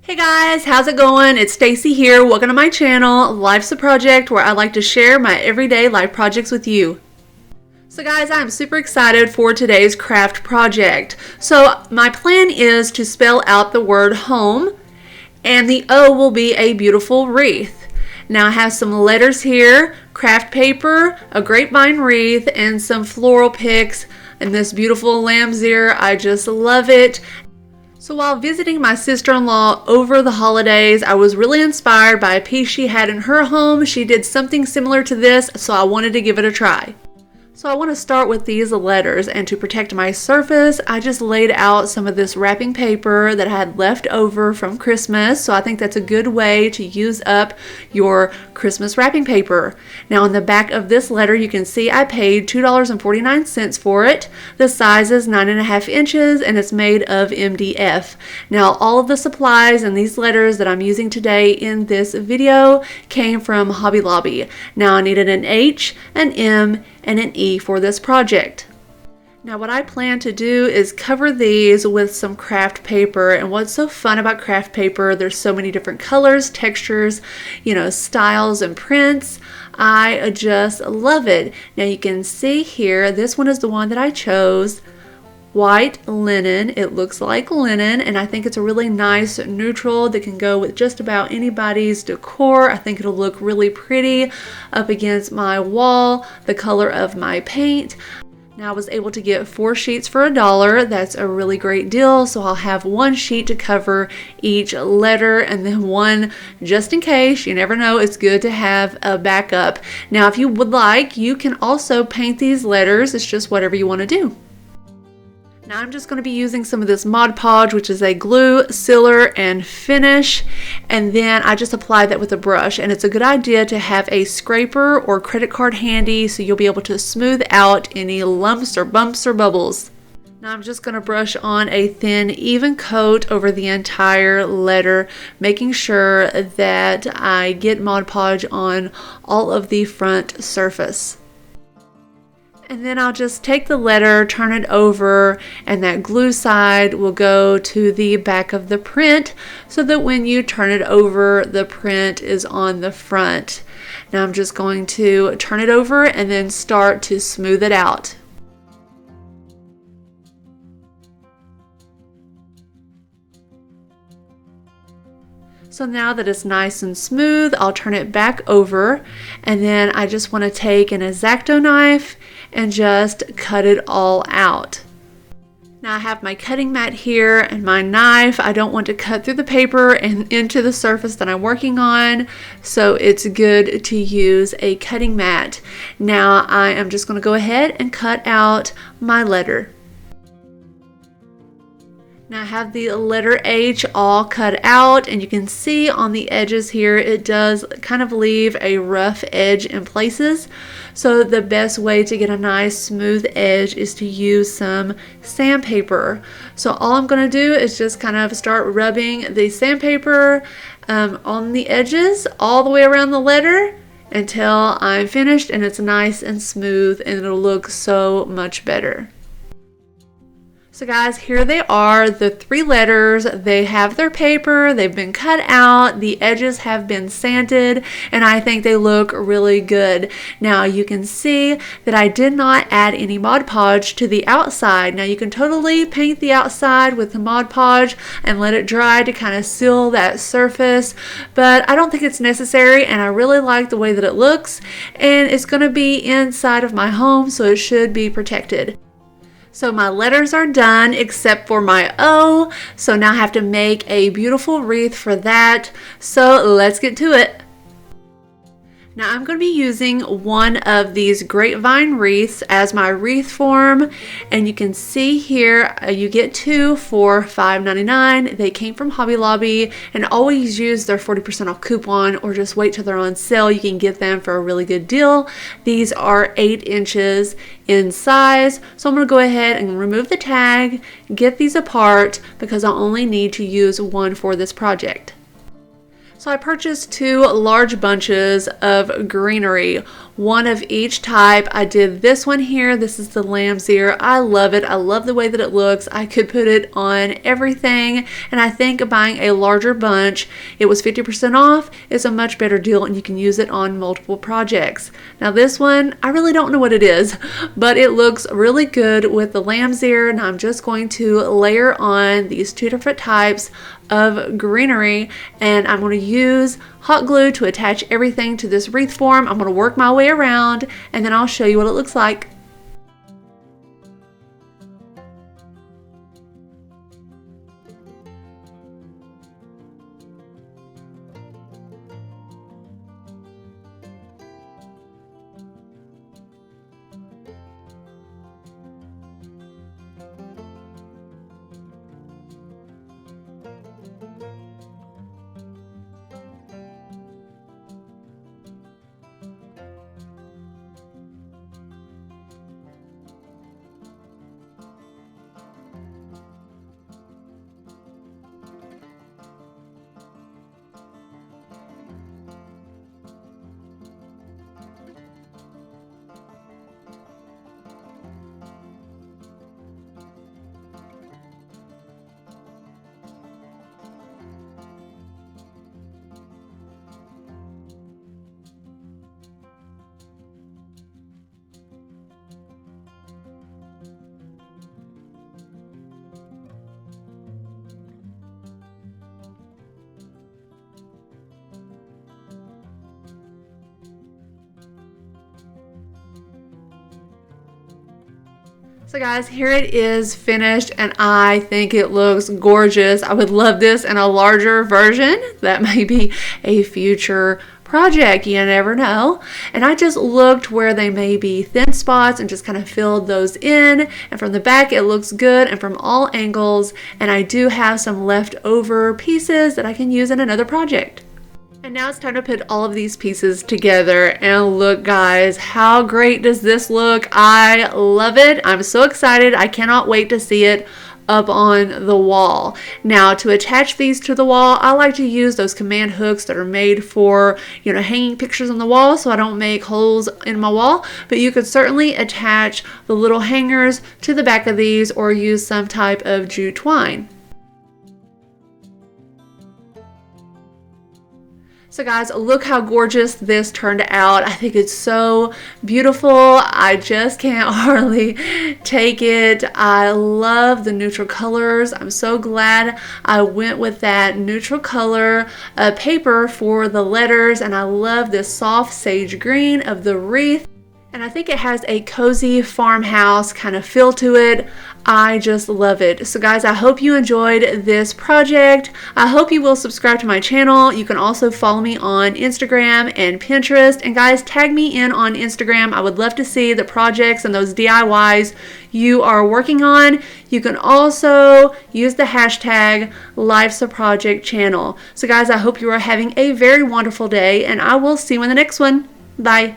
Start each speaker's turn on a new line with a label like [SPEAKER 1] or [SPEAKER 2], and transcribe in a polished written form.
[SPEAKER 1] Hey guys, how's it going? It's Stacy here. Welcome to my channel, Life's a Project, where I like to share my everyday life projects with you. So guys, I'm super excited for today's craft project. So my plan is to spell out the word home, and the O will be a beautiful wreath. Now I have some letters here, craft paper, a grapevine wreath, and some floral picks, and this beautiful lamb's ear. I just love it. So while visiting my sister-in-law over the holidays, I was really inspired by a piece she had in her home. She did something similar to this, so I wanted to give it a try. So I want to start with these letters, and to protect my surface, I just laid out some of this wrapping paper that I had left over from Christmas. So I think that's a good way to use up your Christmas wrapping paper. Now on the back of this letter, you can see I paid $2.49 for it. The size is 9.5 inches and it's made of MDF. Now all of the supplies and these letters that I'm using today in this video came from Hobby Lobby. Now I needed an H, an M, and an E for this project. Now what I plan to do is cover these with some craft paper, and what's so fun about craft paper, there's so many different colors, textures, styles and prints. I just love it. Now you can see here, this one is the one that I chose. White linen. It looks like linen, and I think it's a really nice neutral that can go with just about anybody's decor. I think it'll look really pretty up against my wall, the color of my paint. Now I was able to get 4 sheets for $1. That's a really great deal. So I'll have 1 sheet to cover each letter, and then one just in case. You never know, it's good to have a backup. Now if you would like, you can also paint these letters. It's just whatever you want to do. Now I'm just going to be using some of this Mod Podge, which is a glue, sealer, and finish, and then I just apply that with a brush. And it's a good idea to have a scraper or credit card handy so you'll be able to smooth out any lumps or bumps or bubbles. Now I'm just going to brush on a thin, even coat over the entire letter, making sure that I get Mod Podge on all of the front surface. And then I'll just take the letter, turn it over, and that glue side will go to the back of the print so that when you turn it over, the print is on the front. Now I'm just going to turn it over and then start to smooth it out. So now that it's nice and smooth, I'll turn it back over, and then I just want to take an X-Acto knife and just cut it all out. Now I have my cutting mat here and my knife. I don't want to cut through the paper and into the surface that I'm working on, so it's good to use a cutting mat. Now I am just going to go ahead and cut out my letter. Now I have the letter H all cut out, and you can see on the edges here it does kind of leave a rough edge in places. So the best way to get a nice smooth edge is to use some sandpaper. So all I'm going to do is just kind of start rubbing the sandpaper on the edges all the way around the letter until I'm finished and it's nice and smooth, and it'll look so much better. So guys, here they are, the 3 letters. They have their paper, they've been cut out, the edges have been sanded, and I think they look really good. Now you can see that I did not add any Mod Podge to the outside. Now you can totally paint the outside with the Mod Podge and let it dry to kind of seal that surface, but I don't think it's necessary, and I really like the way that it looks, and it's going to be inside of my home, so it should be protected. So my letters are done except for my O, so now I have to make a beautiful wreath for that. So let's get to it. Now I'm going to be using one of these grapevine wreaths as my wreath form, and you can see here you get 2 for $5.99. They came from Hobby Lobby, and always use their 40% off coupon or just wait till they're on sale. You can get them for a really good deal. These are 8 inches in size, so I'm going to go ahead and remove the tag, get these apart because I only need to use one for this project. So I purchased 2 large bunches of greenery, one of each type. I did this one here. This is the lamb's ear. I love it. I love the way that it looks. I could put it on everything, and I think buying a larger bunch, it was 50% off, is a much better deal, and you can use it on multiple projects. Now this one, I really don't know what it is, but it looks really good with the lamb's ear, and I'm just going to layer on these 2 different types of greenery, and I'm going to use hot glue to attach everything to this wreath form. I'm going to work my way around, and then I'll show you what it looks like. So guys, here it is finished, and I think it looks gorgeous. I would love this in a larger version. That may be a future project, you never know. And I just looked where they may be thin spots and just kind of filled those in. And from the back it looks good, and from all angles. And I do have some leftover pieces that I can use in another project. And now it's time to put all of these pieces together, and look guys, how great does this look? I love it. I'm so excited. I cannot wait to see it up on the wall. Now to attach these to the wall, I like to use those command hooks that are made for, hanging pictures on the wall so I don't make holes in my wall. But you could certainly attach the little hangers to the back of these, or use some type of jute twine. So guys, look how gorgeous this turned out. I think it's so beautiful. I just can't hardly take it. I love the neutral colors. I'm so glad I went with that neutral color paper for the letters, and I love this soft sage green of the wreath. And I think it has a cozy farmhouse kind of feel to it. I just love it. So guys, I hope you enjoyed this project. I hope you will subscribe to my channel. You can also follow me on Instagram and Pinterest. And guys, tag me in on Instagram. I would love to see the projects and those DIYs you are working on. You can also use the hashtag Life's a Project channel. So guys, I hope you are having a very wonderful day, and I will see you in the next one. Bye.